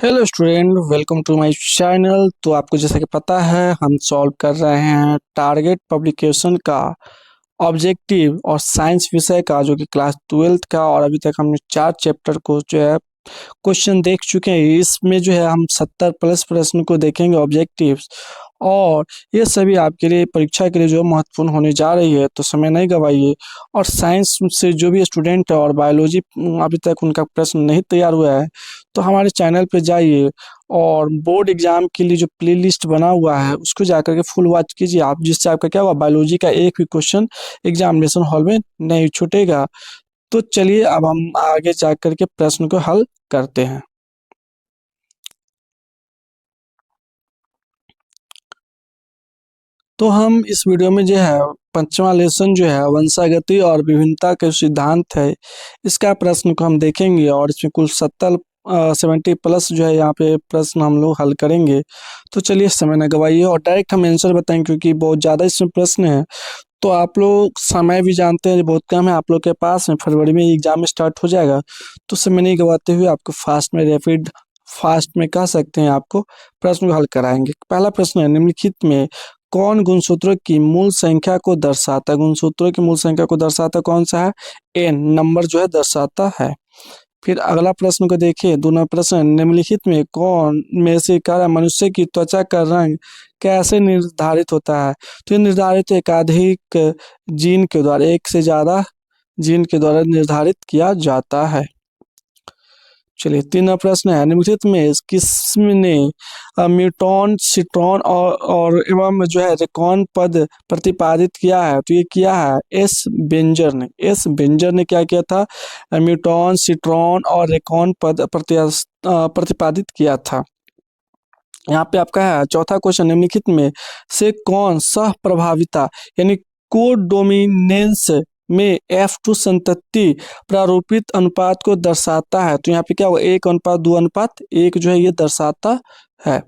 Hello student, welcome to my channel. तो आपको जैसा कि पता है, हम सॉल्व कर रहे हैं टारगेट पब्लिकेशन का ऑब्जेक्टिव और साइंस विषय का, जो कि क्लास 12th का। और अभी तक हमने 4 चैप्टर को जो है क्वेश्चन देख चुके हैं। इसमें जो है हम 70 प्लस प्रश्न को देखेंगे ऑब्जेक्टिव्स, और ये सभी आपके लिए परीक्षा के लिए जो महत्वपूर्ण होने जा रही है। तो समय नहीं गवाइए। और साइंस से जो भी स्टूडेंट है और बायोलॉजी अभी तक उनका प्रश्न नहीं तैयार हुआ है, तो हमारे चैनल पे जाइए और बोर्ड एग्जाम के लिए जो प्लेलिस्ट बना हुआ है उसको जाकर के फुल वॉच कीजिए आप, जिससे आपका क्या हुआ, बायोलॉजी का एक भी क्वेश्चन एग्जामिनेशन हॉल में नहीं छूटेगा। तो चलिए अब हम आगे जाकर के प्रश्न को हल करते हैं। तो हम इस वीडियो में जो है पंचवा लेसन जो है वंशागति और विभिन्नता के सिद्धांत है, इसका प्रश्न को हम देखेंगे। और इसमें कुल 70 प्लस जो है यहाँ पे प्रश्न हम लोग हल करेंगे। तो चलिए समय न गवाइए और डायरेक्ट हम आंसर बताएंगे, क्योंकि बहुत ज़्यादा इसमें प्रश्न है। तो आप लोग समय भी जानते हैं बहुत कम है आप लोग के पास में, फरवरी में एग्जाम स्टार्ट हो जाएगा। तो समय नहीं गवाते हुए आपको फास्ट में रैपिड फास्ट में कह सकते हैं, आपको प्रश्न को हल कराएंगे। पहला प्रश्न है, निम्नलिखित में कौन गुणसूत्रों की मूल संख्या को दर्शाता है? गुणसूत्रों की मूल संख्या को दर्शाता कौन सा है? एन नंबर जो है दर्शाता है। फिर अगला प्रश्न को देखिए, दूसरा प्रश्न, निम्नलिखित में कौन में से कार्य मनुष्य की त्वचा का रंग कैसे निर्धारित होता है? तो ये निर्धारित एकाधिक जीन के द्वारा, एक से ज्यादा जीन के द्वारा निर्धारित किया जाता है। चलिए तीसरा प्रश्न है, निम्नलिखित में किसने म्यूटॉन सिट्रॉन और एवं जो है रेकॉन पद प्रतिपादित किया है? तो ये किया है एस बेंजर ने। एस बेंजर ने क्या किया था? म्यूटॉन सिट्रॉन और रेकॉन पद प्रतिपादित किया था। यहाँ पे आपका है चौथा क्वेश्चन, निम्नलिखित में से कौन सह प्रभाविता यानी कोडोमिनेंस में F2 संतति प्रारूपित अनुपात को दर्शाता है? तो यहाँ पे क्या हुआ, 1:2:1 जो है ये दर्शाता है।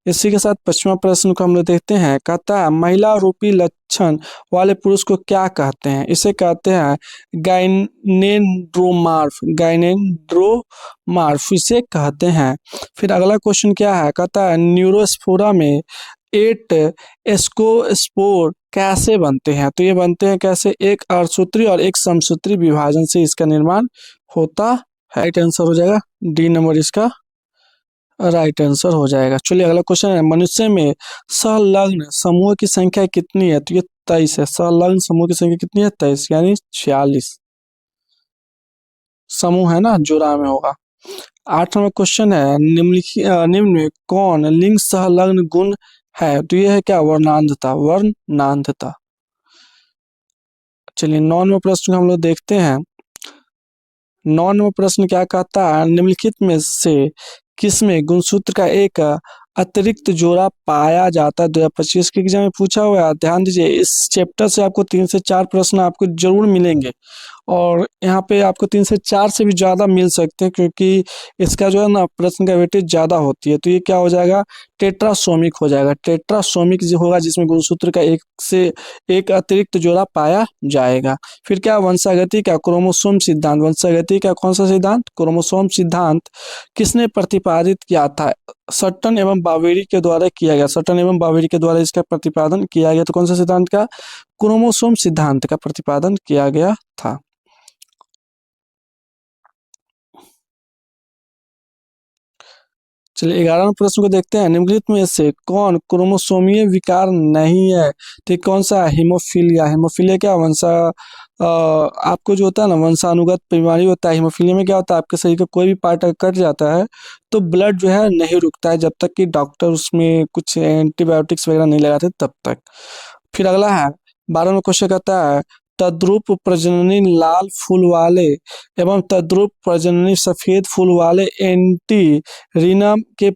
इसी के साथ पश्चिमा प्रश्न को हम लोग देखते हैं। कहता है महिला रूपी लक्षण वाले पुरुष को क्या कहते हैं? इसे कहते हैं गाइनेंड्रोमार्फ। गाइनेंड्रोमार्फ इसे कहते हैं। फिर अगला क्वेश्चन क्या है? कहता है न्यूरोस्पोरा में 8 एस्कोस्पोर कैसे बनते हैं? तो ये बनते हैं कैसे? एक अर्धसूत्री और एक समसूत्री विभाजन से इसका निर्माण होता है। राइट आंसर हो जाएगा डी नंबर, इसका राइट आंसर हो जाएगा। चलिए अगला क्वेश्चन है, मनुष्य में सहलग्न समूह की संख्या कितनी है? तो ये 23 है। सहलग्न समूह की संख्या कितनी है? 23 यानी 46 समूह है ना, जोड़ा में होगा। 8वां क्वेश्चन है, निम्न में कौन लिंग सहलग्न गुण है? तो ये है क्या? वर्णांधता। वर्णांधता। चलिए 9वां प्रश्न हम लोग देखते हैं। 9वां प्रश्न क्या कहता है? निम्नलिखित में से किसमें गुणसूत्र का एक अतिरिक्त जोड़ा पाया जाता है? 2025 के एग्जाम में पूछा हुआ है। ध्यान दीजिए, इस चैप्टर से आपको 3 से 4 प्रश्न आपको जरूर मिलेंगे, और यहाँ पे आपको 3 से 4 से भी ज़्यादा मिल सकते हैं, क्योंकि इसका जो है ना प्रश्न का वेटेज ज़्यादा होती है। तो ये क्या हो जाएगा? टेट्रासोमिक हो जाएगा। टेट्रासोमिक जो होगा जिसमें गुणसूत्र का एक से एक अतिरिक्त जोड़ा पाया जाएगा। फिर क्या? वंशागति का क्रोमोसोम सिद्धांत। वंशागति का कौन सा सिद्धांत? क्रोमोसोम सिद्धांत किसने प्रतिपादित किया था? सट्टन एवं बावेरी के द्वारा किया गया। सट्टन एवं बावेरी के द्वारा इसका प्रतिपादन किया गया। तो कौन सा सिद्धांत का? क्रोमोसोम सिद्धांत का प्रतिपादन किया गया था। चलिए 11वें प्रश्न को देखते हैं। निम्नलिखित में से कौन क्रोमोसोमीय विकार नहीं है? तो कौन सा? हीमोफीलिया। हीमोफीलिया क्या? आपको जो होता है ना वंशानुगत बीमारी होता है। हीमोफीलिया में क्या होता है, आपके शरीर का कोई भी पार्ट अगर कट जाता है तो ब्लड जो है नहीं रुकता है, जब तक कि डॉक्टर उसमें कुछ एंटीबायोटिक्स वगैरह नहीं लगाते तब तक। फिर अगला है 12वां क्वेश्चन, कहता है तद्रुप प्रजननी लाल फूल वाले एवं तद्रुप प्रजननी सफेद फूल वाले एंटी रीनम के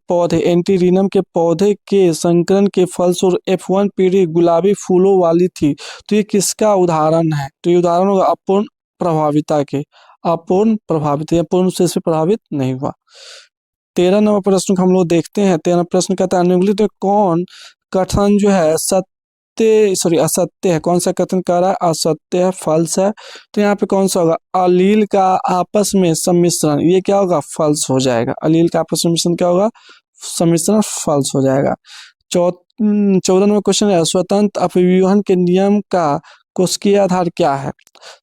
पौधे के संकरण के फलस्वरूप F1 पीढ़ी गुलाबी फूलों वाली थी। तो ये किसका उदाहरण है? तो ये उदाहरण होगा अपूर्ण प्रभाविता के। अपूर्ण प्रभावित या पूर्ण रूप से प्रभावित नहीं हुआ। 13वां प्रश्न को हम लोग देखते हैं। 13वां प्रश्न कहता है, निम्नलिखित में कौन कथन जो है असत्य है। कौन सा कथन कह रहा है? असत्य है, फल्स है। तो यहाँ पे कौन सा होगा? अलील का आपस में सम्मिश्रण, ये क्या होगा? फल्स हो जाएगा। अलील का आपस में सम्मिश्रण क्या होगा? सम्मिश्रण फल्स हो जाएगा। 14वां क्वेश्चन है, स्वतंत्र अपव्यूहन के नियम का कोशिकीय आधार क्या है?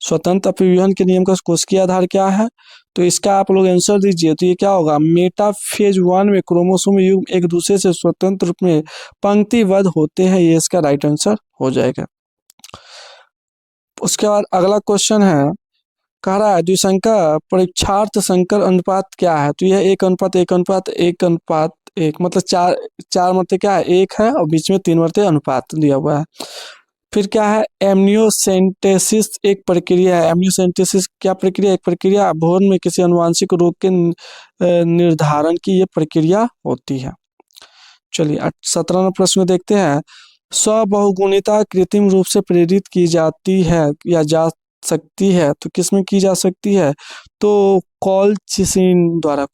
स्वतंत्र अपव्यूहन के नियम का कोशिकीय आधार क्या है? तो इसका आप लोग आंसर दीजिए। तो ये क्या होगा? मेटाफेज 1 में क्रोमोसोम युग्म एक दूसरे से स्वतंत्र रूप में पंक्तिबद्ध होते हैं, ये इसका राइट आंसर हो जाएगा। उसके बाद अगला क्वेश्चन है, कह रहा है द्विसंकर परीक्षार्थ संकर अनुपात क्या है? तो यह 1:1:1:1 मतलब चार मरते क्या है? 1 है और बीच में 3 मरते अनुपात दिया हुआ है। फिर क्या है? एमनियोसेंटेसिस एक प्रक्रिया है। एमनियोसेंटेसिस क्या प्रक्रिया? एक प्रक्रिया भ्रूण में किसी अनुवांशिक रोग के निर्धारण की ये प्रक्रिया होती है। चलिए 17वां प्रश्न देखते हैं, स्वबहुगुणिता कृत्रिम रूप से प्रेरित की जाती है या जा सकती है, तो किसमें की जा सकती है? तो कॉलचिसिन द्वारा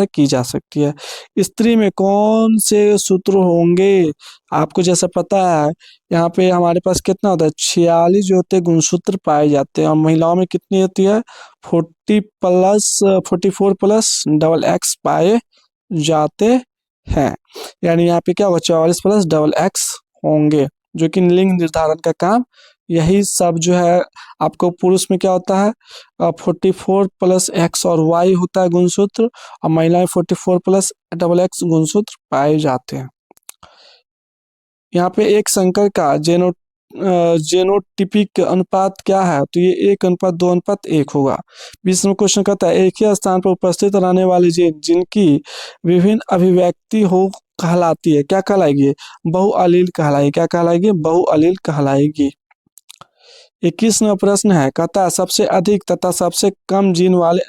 की जा सकती है। स्त्री में कौन से सूत्र होंगे? आपको जैसा पता है यहाँ पे हमारे पास कितना होता है? 46 जो होते हैं गुणसूत्र पाए जाते हैं, और महिलाओं में कितनी होती है? 44+XX पाए जाते हैं। यानी यहाँ पे क्या होगा? 44+XX होंगे, जो कि लिंग निर्धारण का काम यही सब जो है। आपको पुरुष में क्या होता है? 44+X और Y होता है गुणसूत्र, और महिलाएं 44+XX गुणसूत्र पाए जाते हैं। यहाँ पे एक संकर का जेनोटिपिक अनुपात क्या है? तो ये 1:2:1 होगा। 20वां क्वेश्चन कहता है, एक ही स्थान पर उपस्थित रहने वाली जीन जिनकी विभिन्न अभिव्यक्ति हो कहलाती है, क्या कहलाएगी? बहुअलील कहलाएगी। क्या कहलाएगी? बहुअलील कहलाएगी। 21वां प्रश्न है, कहता है सबसे अधिक तथा सबसे कम जीन वाले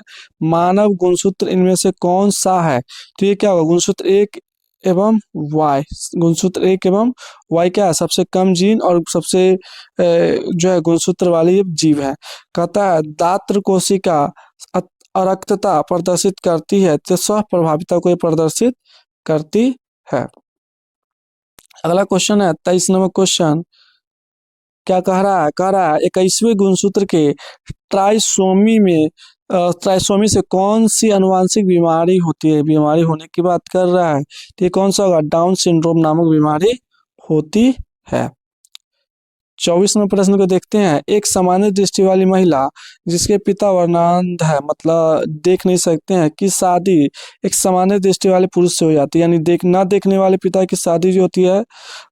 मानव गुणसूत्र इनमें से कौन सा है? तो ये क्या होगा? गुणसूत्र 1 एवं Y। गुणसूत्र 1 एवं Y क्या है? सबसे कम जीन और सबसे जो है गुणसूत्र वाली जीव है। कहता है दात्र कोशिका अरक्तता प्रदर्शित करती है, तो स्व प्रभाविता को ये प्रदर्शित करती है। अगला क्वेश्चन है 23वां क्वेश्चन, क्या कह रहा है? कह रहा है 21वें गुणसूत्र के ट्राइसोमी से कौन सी अनुवांशिक बीमारी होती है? बीमारी होने की बात कर रहा है, तो ये कौन सा होगा? डाउन सिंड्रोम नामक बीमारी होती है। 24वें प्रश्न को देखते हैं, एक सामान्य दृष्टि वाली महिला जिसके पिता वर्णांध है, मतलब देख नहीं सकते हैं, की शादी एक सामान्य दृष्टि वाले पुरुष से हो जाती है। यानी ना देखने वाले पिता की शादी जो होती है,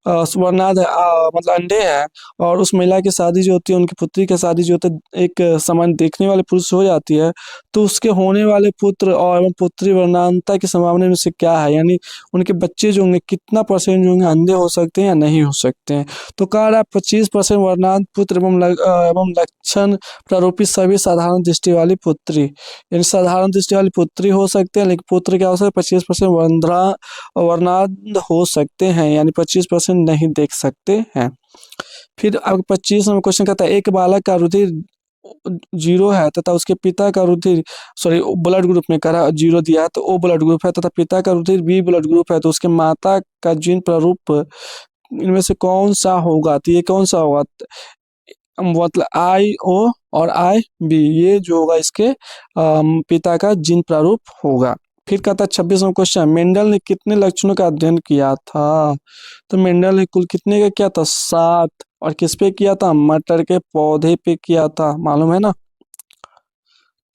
वर्णांध है, मतलब अंधे है, और उस महिला की शादी जो होती है, उनकी पुत्री की शादी जो होती है एक सामान्य देखने वाले पुरुष से हो जाती है, तो उसके होने वाले पुत्र और पुत्री वर्णांधता की संभावना में से क्या है? यानी उनके बच्चे जो होंगे कितना % जो होंगे अंधे हो सकते हैं या नहीं हो सकते हैं? तो कह रहा है 25% वर्णांध पुत्र एवं लक्षण प्रारूपित सभी साधारण दृष्टि वाली पुत्री, यानी साधारण दृष्टि वाली पुत्री हो सकते हैं, लेकिन पुत्र क्या हो सकता है? 25% वर्णांध हो सकते हैं, यानी 25% नहीं देख सकते हैं। फिर अब 25वां क्वेश्चन कहता है, एक बालक का रुधिर 0 है तथा उसके पिता का रुधिर ब्लड ग्रुप में करा 0 दिया है, तो O ब्लड ग्रुप है, तथा पिता का रुधिर B ब्लड ग्रुप है, तो उसके माता का जीन प्रारूप इनमें से कौन सा होगा? तो ये कौन सा होगा? मतलब IO और IB, ये जो होगा इसके पिता का जीन प्रारूप होगा। फिर कहता है 26वां क्वेश्चन, मेंडल ने कितने लक्षणों का अध्ययन किया था? तो मेंडल ने कुल कितने का किया था? 7। और किस पे किया था? मटर के पौधे पे किया था, मालूम है ना।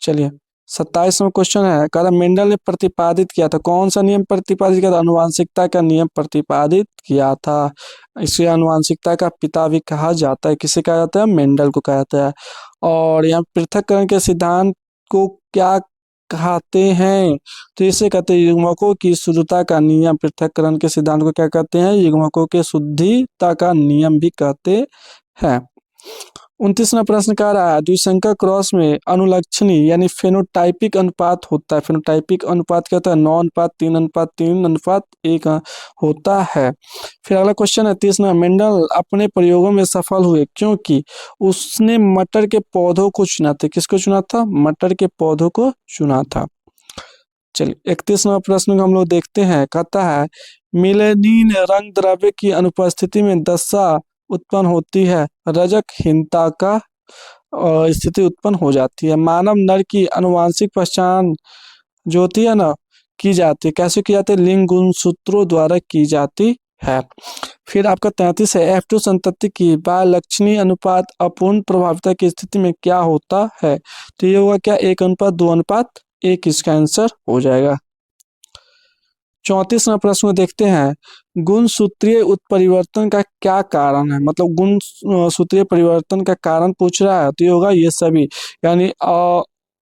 चलिए 27वां क्वेश्चन है, कह रहा मेंडल ने प्रतिपादित किया था, कौन सा नियम प्रतिपादित किया था? आनुवांशिकता का नियम प्रतिपादित किया था। इसे आनुवांशिकता का पिता भी कहा जाता है। किसे कहा जाता है? मेंडल को कहा जाता है। और यहाँ पृथक्करण के सिद्धांत को क्या कहते हैं? तो इसे कहते हैं युग्मकों की शुद्धता का नियम। पृथक्करण के सिद्धांत को क्या कहते हैं? युग्मकों के शुद्धता का नियम भी कहते हैं। 29वां प्रश्न कह रहा है, द्विसंकर क्रॉस में अनुलक्षणी यानी फेनोटाइपिक अनुपात होता है। फेनोटाइपिक अनुपात क्या होता है? 9:3:3:1 होता है। फिर अगला क्वेश्चन है 30वां, मेंडल अपने प्रयोगों में सफल हुए क्योंकि उसने मटर के पौधों को चुना था। किसको चुना था? मटर के पौधों को चुना था। चलिए 31वां प्रश्न को हम लोग देखते हैं। कहता है मिलेनिन रंग द्रव्य की अनुपस्थिति में दशा उत्पन्न होती है, रजकहीनता का स्थिति उत्पन्न हो जाती है। मानव नर की अनुवांशिक पहचान जो होती है ना, की जाती है, कैसे की जाती है? लिंग गुणसूत्रों द्वारा की जाती है। फिर आपका 33 है F2 संतति की बालक्षणीय अनुपात अपूर्ण प्रभाविता की स्थिति में क्या होता है? तो ये होगा क्या? 1:2:1, इसका आंसर हो जाएगा। 34वां प्रश्न देखते हैं। गुणसूत्रीय उत्परिवर्तन का क्या कारण है? मतलब गुण सूत्रीय परिवर्तन का कारण पूछ रहा है, तो ये होगा ये सभी, यानी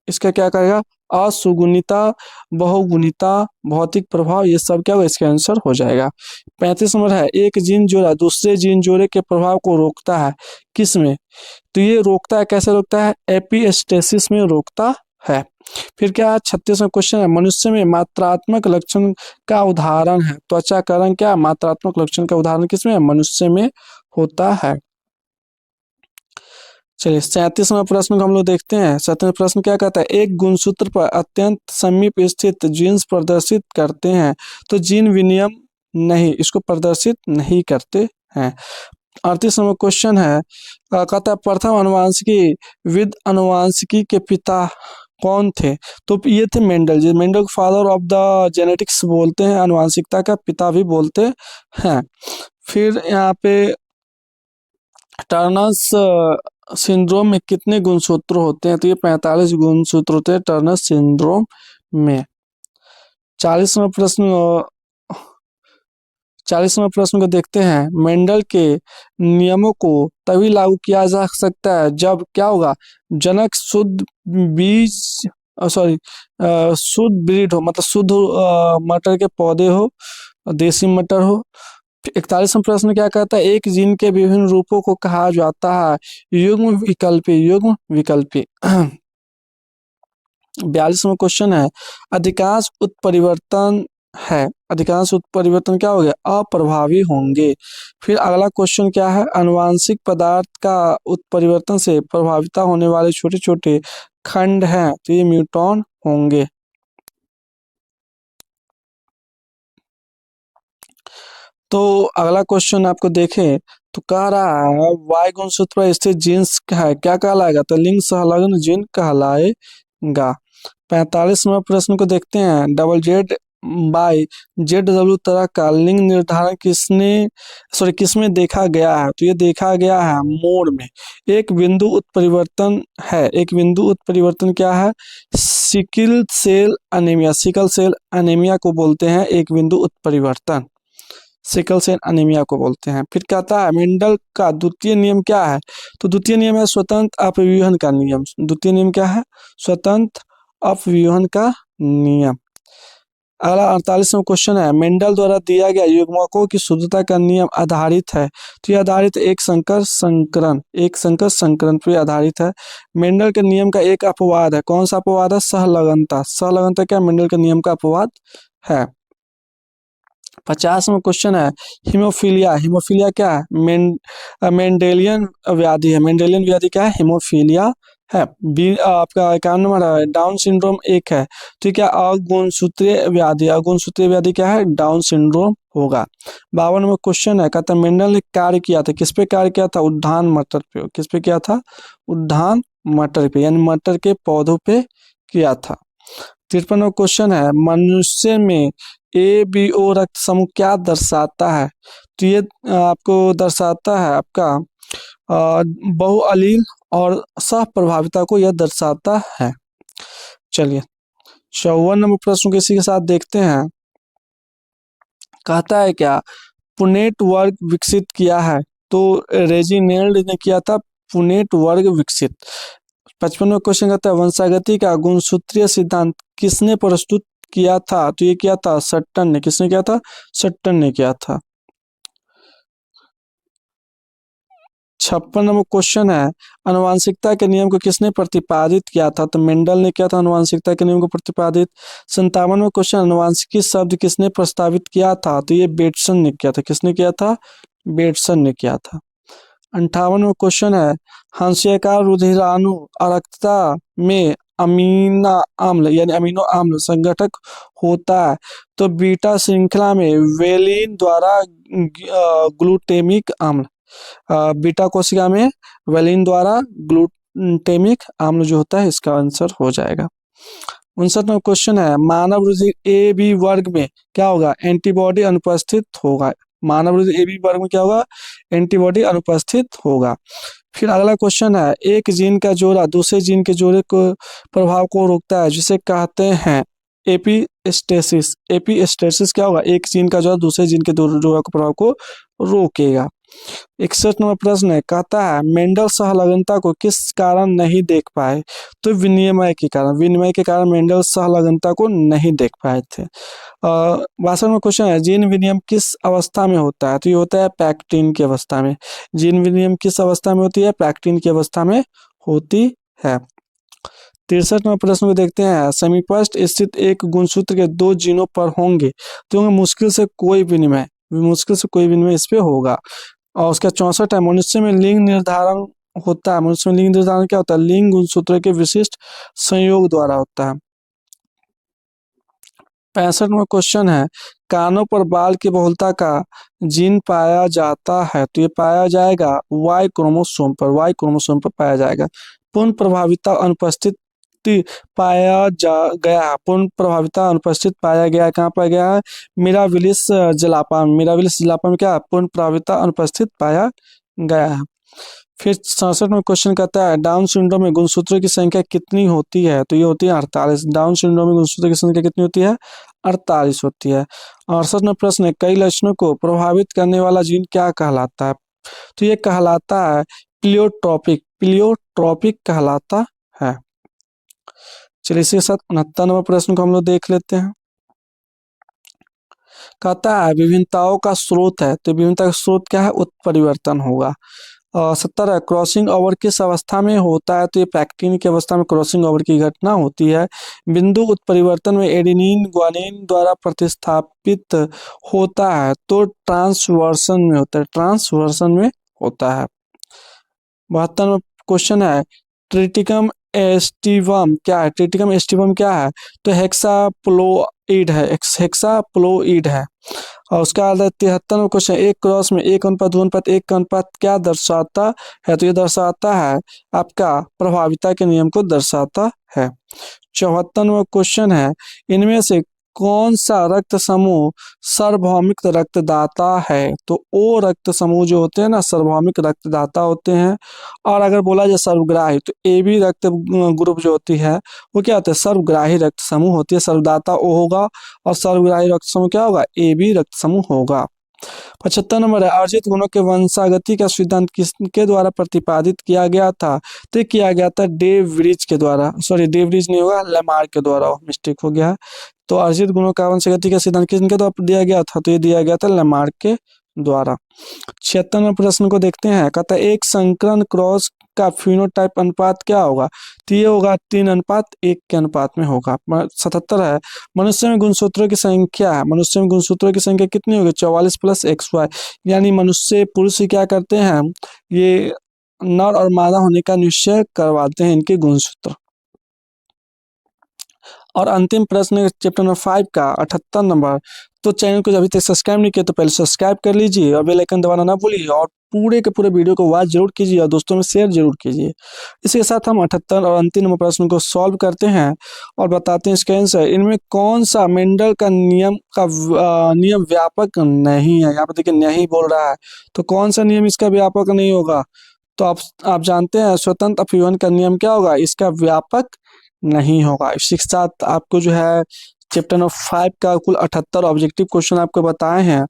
इसका क्या करेगा? असुगुणिता, बहुगुणिता, भौतिक प्रभाव, ये सब क्या होगा? इसका आंसर हो जाएगा। 35 नंबर है एक जीन जोड़ा दूसरे जीन जोड़े के प्रभाव को रोकता है, किस में? तो ये रोकता है, कैसे रोकता है? एपिस्टेसिस में रोकता है। फिर क्या है? 36वां क्वेश्चन है मनुष्य में मात्रात्मक लक्षण का उदाहरण है। त्वचा का रंग क्या मात्रात्मक लक्षण का उदाहरण किसमें है? मनुष्य में होता है। चलिए 37वां प्रश्न को हम लोग देखते हैं। 37वां प्रश्न क्या कहता है? एक गुणसूत्र पर अत्यंत समीप स्थित जीन्स प्रदर्शित करते हैं, तो जीन विनिमय नहीं, इसको प्रदर्शित नहीं करते हैं। 38वां क्वेश्चन है कहता है प्रथम अनुवांशिकी विद अनुवांशिकी के पिता कौन थे? तो ये थे मेंडल जी। मेंडल को फादर ऑफ द जेनेटिक्स बोलते हैं, अनुवांशिकता का पिता भी बोलते हैं। फिर यहाँ पे टर्नर्स सिंड्रोम में कितने गुणसूत्र होते हैं? तो ये 45 गुणसूत्र होते हैं टर्नर सिंड्रोम में। 40वां प्रश्न 40वां प्रश्न को देखते हैं। मेंडल के नियमों को तभी लागू किया जा सकता है जब क्या होगा? जनक शुद्ध बीज सॉरी शुद्ध ब्रीड हो, मतलब शुद्ध मटर के पौधे हो, देसी मटर हो। 41वां प्रश्न क्या कहता है? एक जीन के विभिन्न रूपों को कहा जाता है युग्म विकल्पी, युग्म विकल्पी। 42वां क्वेश्चन है अधिकांश उत्परिवर्तन है, अधिकांश उत्परिवर्तन क्या हो गया? अप्रभावी होंगे। फिर अगला क्वेश्चन क्या है? आनुवांशिक पदार्थ का उत्परिवर्तन से प्रभावित होने वाले छोटे छोटे खंड हैं, तो ये म्यूटॉन होंगे। तो अगला क्वेश्चन आपको देखें तो कह रहा है वाई गुणसूत्र पर स्थित जीन्स है, क्या कहलाएगा? तो लिंग संलग्न जीन कहलाएगा। 45वां प्रश्न को देखते हैं। Double Z by Z W तरह का लिंग निर्धारण किसमें देखा गया है? तो ये देखा गया है मोर में। एक बिंदु उत्परिवर्तन है, एक बिंदु उत्परिवर्तन क्या है? Sickle cell anaemia, sickle cell anaemia को बोलते हैं एक बिंदु उत्परिवर्तन, सिकल सेल अनीमिया को बोलते हैं। फिर कहता है मेंडल का द्वितीय नियम क्या है? तो द्वितीय नियम है स्वतंत्र अपव्यूहन का नियम। द्वितीय नियम क्या है? स्वतंत्र अपव्यूहन का नियम। अगला 48वां क्वेश्चन है मेंडल द्वारा दिया गया युग्मकों की शुद्धता का नियम आधारित है, तो यह आधारित एक संकर संकरण पर आधारित है। मेंडल के नियम का एक अपवाद है, कौन सा अपवाद है? सहलगनता। सहलगनता क्या मेंडल के नियम का अपवाद है। 50वां क्वेश्चन है हीमोफीलिया। हीमोफीलिया क्या है? मेंडेलियन व्याधि है। मेंडेलियन व्याधि क्या है? हीमोफीलिया है। आपका 51 नंबर है डाउन सिंड्रोम एक है, तो क्या अगुणसूत्रीय व्याधि, अगुणसूत्रीय व्याधि क्या है? डाउन सिंड्रोम होगा। 52वां क्वेश्चन है कहता है मेंडल ने कार्य किया था, किस पे कार्य किया था? उद्यान मटर पे। किस पे किया था? उद्यान मटर पे, यानी मटर के पौधों पे किया था। 53वां क्वेश्चन है मनुष्य में ABO रक्त समूह क्या दर्शाता है? तो ये आपको दर्शाता है आपका बहुअलील और सह प्रभाविता को यह दर्शाता है। चलिए 54 नंबर प्रश्न को इसी के साथ देखते हैं। कहता है क्या पुनेट वर्ग विकसित किया है? तो रेजिनेल्ड ने किया था पुनेट वर्ग विकसित। 55वां क्वेश्चन कहता है वंशागति का गुणसूत्रीय सिद्धांत किसने प्रस्तुत किया था? तो ये किया था सट्टन ने। किसने किया था? सट्टन ने किया था। 56 नंबर क्वेश्चन है आनुवांशिकता के नियम को किसने प्रतिपादित किया था? तो मेंडल ने किया था आनुवांशिकता के नियम को प्रतिपादित। 57वां क्वेश्चन आनुवांशिकी शब्द किसने प्रस्तावित किया था? तो ये बेटसन ने किया था। किसने किया था? बेटसन ने किया था। 58वां क्वेश्चन है हंसियाकार रुधिराणु अरक्तता में अमीना अम्ल यानी अमीनो अम्ल संगठक होता है तो बीटा श्रृंखला में वेलिन द्वारा ग्लूटेमिक अम्ल, बीटा कोशिका में वेलिन द्वारा ग्लूटेमिक अम्ल जो होता है इसका आंसर हो जाएगा। 59वां क्वेश्चन है मानव रुधिर ए बी वर्ग में क्या होगा, एंटीबॉडी अनुपस्थित होगा। मानव रुधिर ए बी वर्ग में क्या होगा, एंटीबॉडी अनुपस्थित होगा। फिर अगला क्वेश्चन है एक जीन का जोड़ा दूसरे जीन के जोड़े को प्रभाव को रोकता है जिसे कहते हैं एपीस्टेसिस। एपीस्टेसिस क्या होगा, एक जीन का जोड़ा दूसरे जीन के जोड़ा के प्रभाव को रोकेगा। 61 नंबर प्रश्न है कहता है मेंडल सहलगनता को किस कारण नहीं देख पाए, तो विनिमय के कारण। विनिमय के कारण मेंडल सहलगनता को नहीं देख पाए थे। 62 में क्वेश्चन है जीन विनिमय किस अवस्था में होता है, तो ये होता है पैक्टिन की अवस्था में। जीन विनिमय किस अवस्था में होती है, पैक्टिन की अवस्था में होती है। 63 नंबर प्रश्न को देखते हैं समीपस्थ स्थित एक गुणसूत्र के दो जीनों पर होंगे तो मुश्किल से कोई विनिमय इस पे होगा। और उसका 64 है मनुष्य में लिंग निर्धारण होता है। मनुष्य में लिंग निर्धारण क्या होता है, लिंग गुणसूत्र के विशिष्ट संयोग द्वारा होता है। 65 में क्वेश्चन है कानों पर बाल की बहुलता का जीन पाया जाता है तो ये पाया जाएगा वाई क्रोमोसोम पर पाया जाएगा। पूर्ण प्रभाविता अनुपस्थित पाया गया कहाँ पाया गया है, मिराविलिस जलापा में क्या पूर्ण प्रभाविता अनुपस्थित पाया गया है। फिर 67 में क्वेश्चन कहता है डाउन सिंड्रोम में गुणसूत्रों की संख्या कितनी होती है, तो ये होती है 48। डाउन सिंड्रोम में गुणसूत्रों की संख्या कितनी होती है, 48 होती है। 68 में प्रश्न है कई लक्षणों को प्रभावित करने वाला जीन क्या कहलाता है, तो ये कहलाता है प्लियोट्रॉपिक कहलाता है। चलिए इसके साथ 69 नंबर प्रश्न को हम लोग देख लेते हैं। कहता है विभिन्नताओं का स्रोत है तो विभिन्नता का स्रोत क्या है, उत्परिवर्तन होगा। 70 है क्रॉसिंग ओवर किस अवस्था में होता है, तो ये पैक्टिन की अवस्था में क्रॉसिंग ओवर की घटना होती है। बिंदु उत्परिवर्तन में एडेनिन ग्वानिन द्वारा प्रतिस्थापित होता है तो ट्रांसवर्सन में होता है। 72 में क्वेश्चन है ट्रिटिकम एस्टिवम क्या है, तो हेक्साप्लोइड है। और उसका 73 में क्वेश्चन एक क्रॉस में 1:2:1 का अनुपात क्या दर्शाता है, तो ये दर्शाता है आपका प्रभाविता के नियम को दर्शाता है। 74 में क्वेश्चन है इनमें से कौन सा रक्त समूह सार्वभौमिक रक्तदाता है, तो ओ रक्त समूह जो होते हैं ना सार्वभौमिक रक्तदाता होते हैं। और अगर बोला जाए सर्वग्राही तो ए बी रक्त ग्रुप जो होती है वो क्या होता है, सर्वग्राही रक्त समूह होती है। सर्वदाता ओ होगा और सर्वग्राही रक्त समूह क्या होगा, ए बी रक्त समूह होगा। 75 नंबर है अर्जित गुणों के वंशागति का सिद्धांत किसके द्वारा प्रतिपादित किया गया था, तो किया गया था डेव ब्रिज के द्वारा, डेव ब्रिज नहीं होगा लेमार्क के द्वारा, मिस्टेक हो गया। तो अर्जित गुणों का वंशागति का सिद्धांत किसके द्वारा दिया गया था, तो ये दिया गया था लेमार्क के द्वारा। 76 नंबर प्रश्न को देखते हैं कहता है एक संकरण क्रॉस का फिनोटाइप अनुपात क्या होगा, तो ये होगा 3:1 के अनुपात में होगा। 77 है मनुष्य में गुणसूत्रों की संख्या कितनी होगी, 44 + XY, यानी मनुष्य पुरुष क्या करते हैं ये नर और मादा होने का निश्चय करवाते हैं इनके गुणसूत्र। और अंतिम प्रश्न चैप्टर नंबर 5 का 78 नंबर। तो चैनल को अभी तक सब्सक्राइब नहीं किया तो पहले सब्सक्राइब कर लीजिए और बेल आइकन दबाना ना भूलिए और पूरे के पूरे वीडियो को वॉच जरूर कीजिए और दोस्तों में शेयर जरूर कीजिए। इसी के साथ हम 78 और अंतिम नंबर प्रश्न को सॉल्व करते हैं और बताते हैं इसका आंसर। इनमें कौन सा मेंडल का नियम व्यापक नहीं है, यहाँ पर देखिए नहीं बोल रहा है, तो कौन सा नियम इसका व्यापक नहीं होगा, तो आप जानते हैं स्वतंत्र अपव्यवन का नियम क्या होगा, इसका व्यापक नहीं होगा। इसी के साथ आपको जो है चैप्टर नंबर 5 का कुल 78 ऑब्जेक्टिव क्वेश्चन आपको बताए हैं,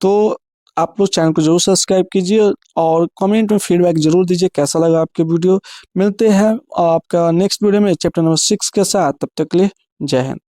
तो आप लोग चैनल को जरूर सब्सक्राइब कीजिए और कमेंट में फीडबैक जरूर दीजिए कैसा लगा आपके वीडियो। मिलते हैं आपका नेक्स्ट वीडियो में चैप्टर नंबर 6 के साथ, तब तक के लिए जय हिंद।